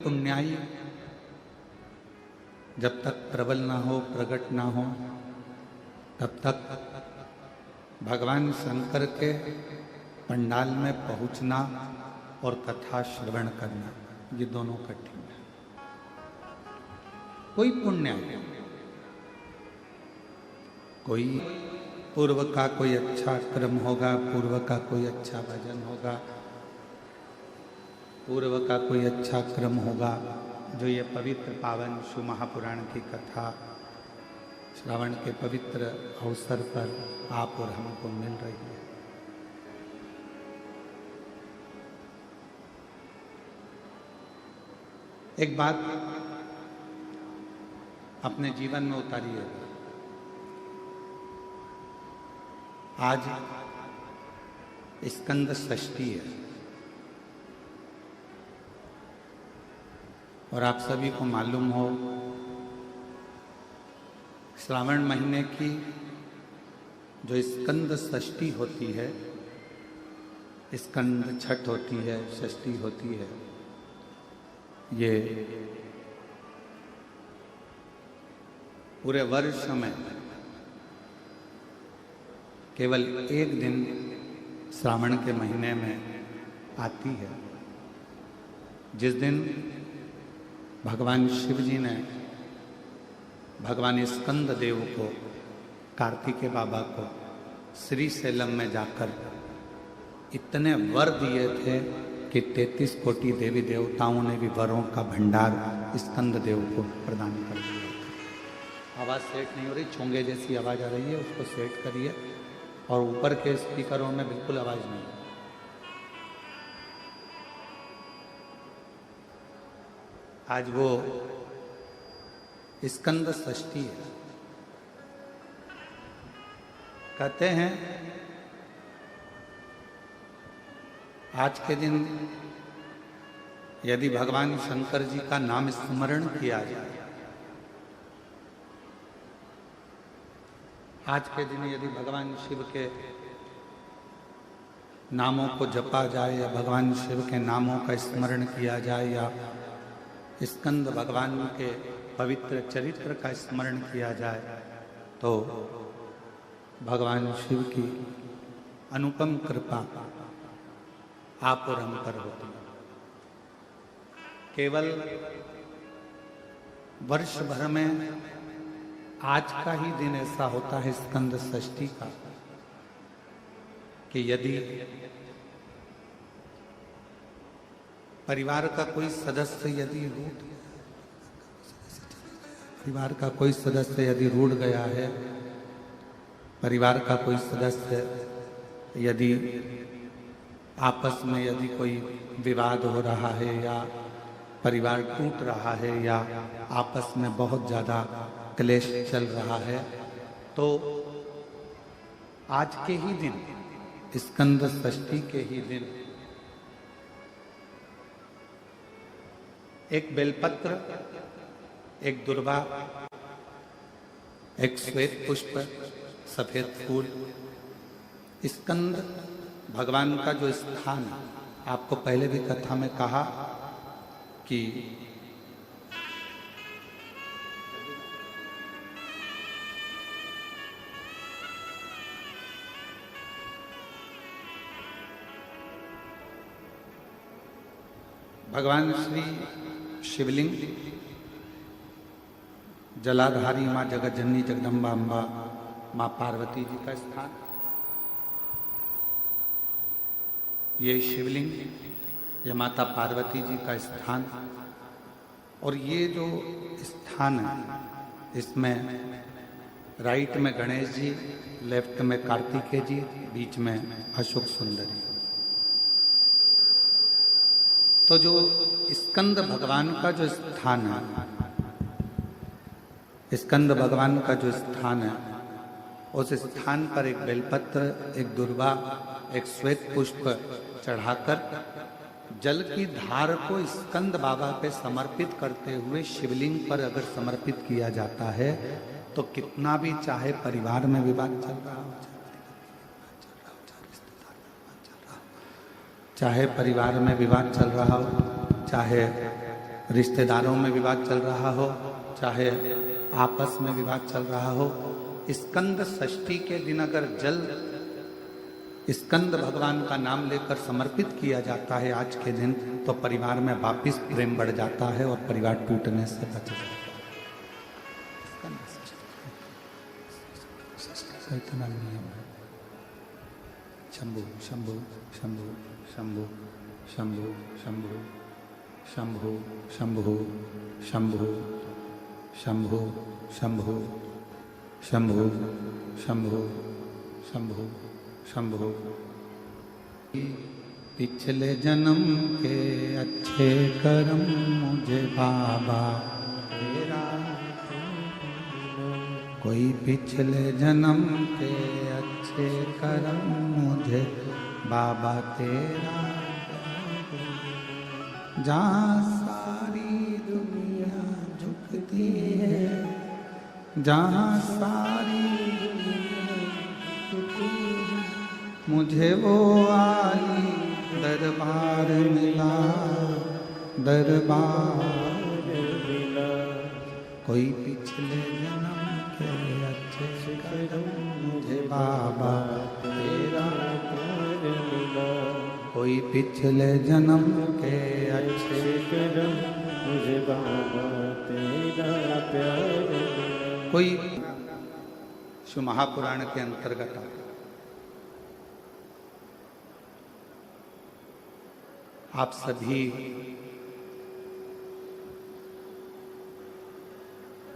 पुण्याई जब तक प्रबल ना हो, प्रकट ना हो, तब तक भगवान शंकर के पंडाल में पहुंचना और कथा श्रवण करना, ये दोनों कठिन है। कोई पुण्य, कोई पूर्व का कोई अच्छा क्रम होगा, पूर्व का कोई अच्छा भजन होगा, पूर्व का कोई अच्छा क्रम होगा, जो ये पवित्र पावन शिव महापुराण की कथा श्रावण के पवित्र अवसर पर आप और हमको मिल रही है। एक बात अपने जीवन में उतारिए। आज स्कंद षष्ठी है और आप सभी को मालूम हो, श्रावण महीने की जो स्कंद षष्ठी होती है, स्कंद छठ होती है, षष्ठी होती है, ये पूरे वर्ष में केवल एक दिन श्रावण के महीने में आती है, जिस दिन भगवान शिव जी ने भगवान स्कंद देव को, कार्तिकेय बाबा को श्री शैलम में जाकर इतने वर दिए थे कि 33 कोटि देवी देवताओं ने भी वरों का भंडार स्कंद देव को प्रदान कर दिया। आवाज़ सेट नहीं हो रही, चोंगे जैसी आवाज़ आ रही है, उसको सेट करिए। और ऊपर के स्पीकरों में बिल्कुल आवाज़ नहीं है। आज वो स्कंद षष्ठी है। कहते हैं आज के दिन यदि भगवान शंकर जी का नाम स्मरण किया जाए, आज के दिन यदि भगवान शिव के नामों को जपा जाए या भगवान शिव के नामों का स्मरण किया जाए या स्कंद भगवान के पवित्र चरित्र का स्मरण किया जाए, तो भगवान शिव की अनुपम कृपा आप और हम पर होती है। केवल वर्ष भर में आज का ही दिन ऐसा होता है स्कंद षष्ठी का कि यदि परिवार का कोई सदस्य यदि रूठ गया है, परिवार का कोई सदस्य यदि आपस में यदि कोई विवाद हो रहा है या परिवार टूट रहा है या आपस में बहुत ज़्यादा क्लेश चल रहा है, तो आज के ही दिन, स्कंद षष्ठी के ही दिन एक बेलपत्र, एक दुर्वा, एक श्वेत पुष्प, सफेद फूल, स्कंद भगवान का जो स्थान, आपको पहले भी कथा में कहा कि भगवान श्री शिवलिंग, जलाधारी माँ जगतजननी जगदम्बा अम्बा माँ पार्वती जी का स्थान, ये शिवलिंग, ये माता पार्वती जी का स्थान, और ये जो स्थान है इसमें राइट में गणेश जी, लेफ्ट में कार्तिकेय जी, बीच में अशोक सुंदरी। तो जो स्कंद भगवान का जो स्थान है, स्कंद भगवान का जो स्थान है, उस स्थान पर एक बेलपत्र, एक दुर्वा, एक श्वेत पुष्प चढ़ाकर जल की धार को स्कंद बाबा पे समर्पित करते हुए शिवलिंग पर अगर समर्पित किया जाता है, तो कितना भी चाहे परिवार में विवाद चल रहा हो, चाहे परिवार में विवाद चल रहा हो, चाहे रिश्तेदारों में विवाद चल रहा हो, चाहे आपस में विवाद चल रहा हो, स्कंद षष्ठी के दिन अगर जल स्कंद भगवान का नाम लेकर समर्पित किया जाता है आज के दिन, तो परिवार में वापिस प्रेम बढ़ जाता है और परिवार टूटने से बच जाता है। इतना नियम है। शंभु शंभु शंभु शंभु शंभु शंभु शंभु शंभु शंभु शंभु शंभु शंभु शंभु शंभु शंभु। पिछले जन्म के अच्छे कर्म मुझे बाबा तेरा, कोई पिछले जन्म के अच्छे कर्म मुझे बाबा तेरा, जहाँ सारी दुनिया झुकती है, जहाँ सारी मुझे वो आली दरबार मिला, दरबार मिला। कोई पिछले जन्म के अच्छे कर्म मुझे बाबा तेरा मिला, कोई पिछले जन्म के अच्छे कर्म मुझे बाबा तेरा प्यार मिला। कोई शिव महापुराण के अंतर्गत आता, आप सभी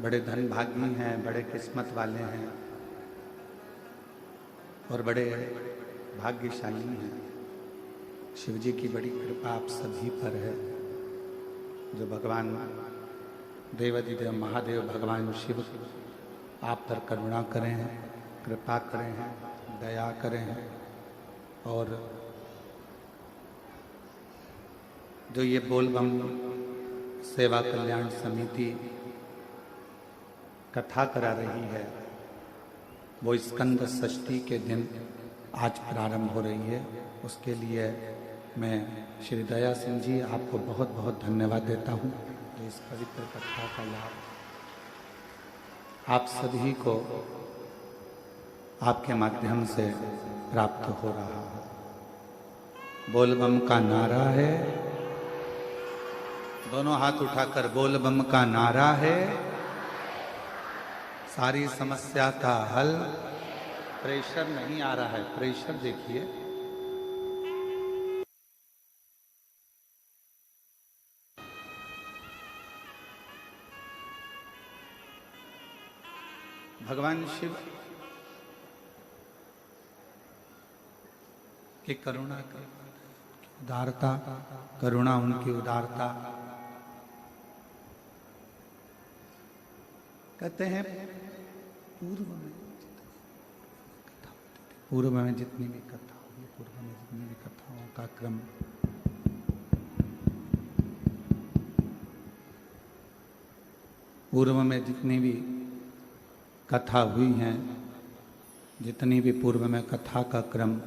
बड़े धनभागी हैं, बड़े किस्मत वाले हैं और बड़े भाग्यशाली हैं। शिव जी की बड़ी कृपा आप सभी पर है, जो भगवान देवाधिदेव महादेव भगवान शिव आप पर करुणा करें हैं, कृपा करें हैं, दया करें हैं। और जो ये बोलबम सेवा कल्याण समिति कथा करा रही है, वो स्कंद षष्ठी के दिन आज प्रारंभ हो रही है। उसके लिए मैं श्री दया सिंह जी आपको बहुत बहुत धन्यवाद देता हूँ। जो इस पवित्र कथा का लाभ आप सभी को आपके माध्यम से प्राप्त हो रहा है। बोलबम का नारा है, दोनों हाथ उठाकर बोल बम का नारा है, सारी समस्या का हल। प्रेशर नहीं आ रहा है, प्रेशर देखिए। भगवान शिव की करुणा की उदारता, करुणा उनकी उदारता। कहते हैं पूर्व में जितनी भी कथा हुई, पूर्व में जितनी भी कथाओं का क्रम पूर्व में जितनी भी कथा हुई हैं, जितनी भी पूर्व में कथा का क्रम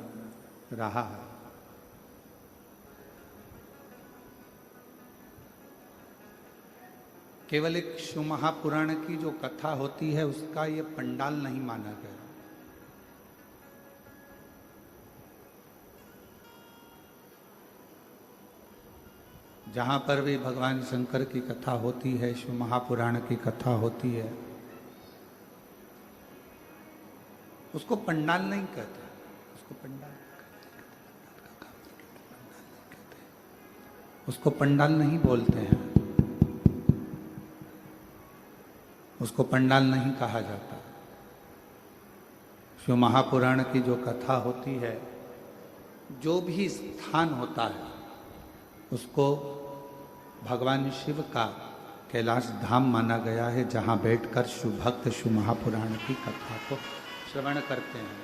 रहा है, केवल एक शिव महापुराण की जो कथा होती है उसका ये पंडाल नहीं माना गया। जहां पर भी भगवान शंकर की कथा होती है, शिव महापुराण की कथा होती है, उसको पंडाल नहीं कहते, उसको पंडाल उसको पंडाल नहीं बोलते हैं, उसको पंडाल नहीं कहा जाता। शिव महापुराण की जो कथा होती है, जो भी स्थान होता है, उसको भगवान शिव का कैलाश धाम माना गया है, जहाँ बैठकर शिव भक्त शिव महापुराण की कथा को श्रवण करते हैं।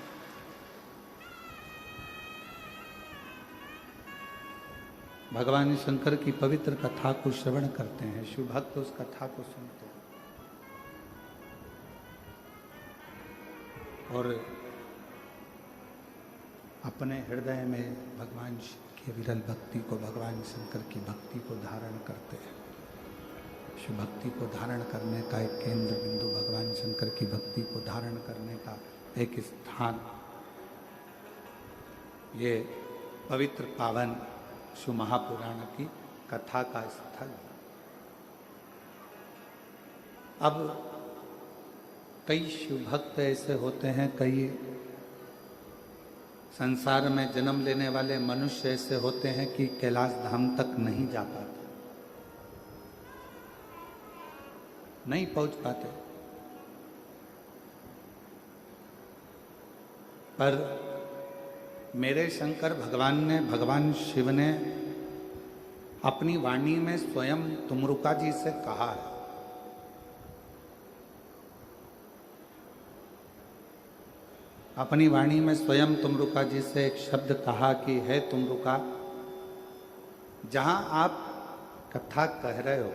भगवान शंकर की पवित्र कथा को श्रवण करते हैं, शिव भक्त उस कथा को सुनते हैं और अपने हृदय में भगवान शिव की विरल भक्ति को, भगवान शंकर की भक्ति को धारण करते हैं। शिव भक्ति को धारण करने का एक केंद्र बिंदु, भगवान शंकर की भक्ति को धारण करने का एक स्थान, ये पवित्र पावन शिव महापुराण की कथा का स्थल। अब कई शिव भक्त ऐसे होते हैं, कई संसार में जन्म लेने वाले मनुष्य ऐसे होते हैं कि कैलाश धाम तक नहीं जा पाते, नहीं पहुंच पाते। पर मेरे शंकर भगवान ने, भगवान शिव ने अपनी वाणी में स्वयं तुमरुका जी से कहा है, अपनी वाणी में स्वयं तुमरुका जी से एक शब्द कहा कि है तुमरुका, जहां आप कथा कह रहे हो,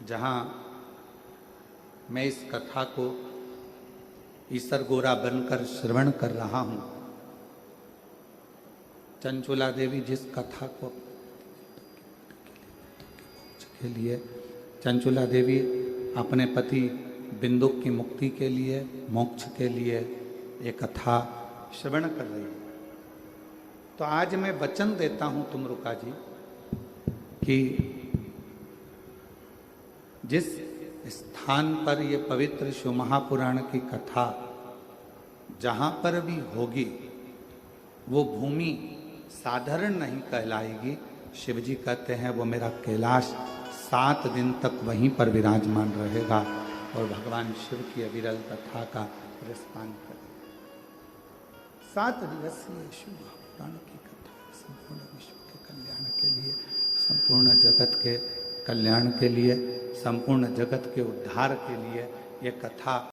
जहां मैं इस कथा को ईसर गोरा बनकर श्रवण कर रहा हूं, चंचुला देवी जिस कथा को के लिए, चंचुला देवी अपने पति बिंदुक की मुक्ति के लिए, मोक्ष के लिए एक कथा श्रवण कर रही है। तो आज मैं वचन देता हूं तुमरुका जी कि जिस स्थान पर ये पवित्र शिव महापुराण की कथा जहां पर भी होगी, वो भूमि साधारण नहीं कहलाएगी। शिवजी कहते हैं वो मेरा कैलाश 7 दिन तक वहीं पर विराजमान रहेगा और भगवान शिव की अविरल कथा का रसपान करेगा। 7 दिवसीय शिव महापुराण की कथा संपूर्ण विश्व के कल्याण के लिए, संपूर्ण जगत के कल्याण के लिए, संपूर्ण जगत के उद्धार के लिए ये कथा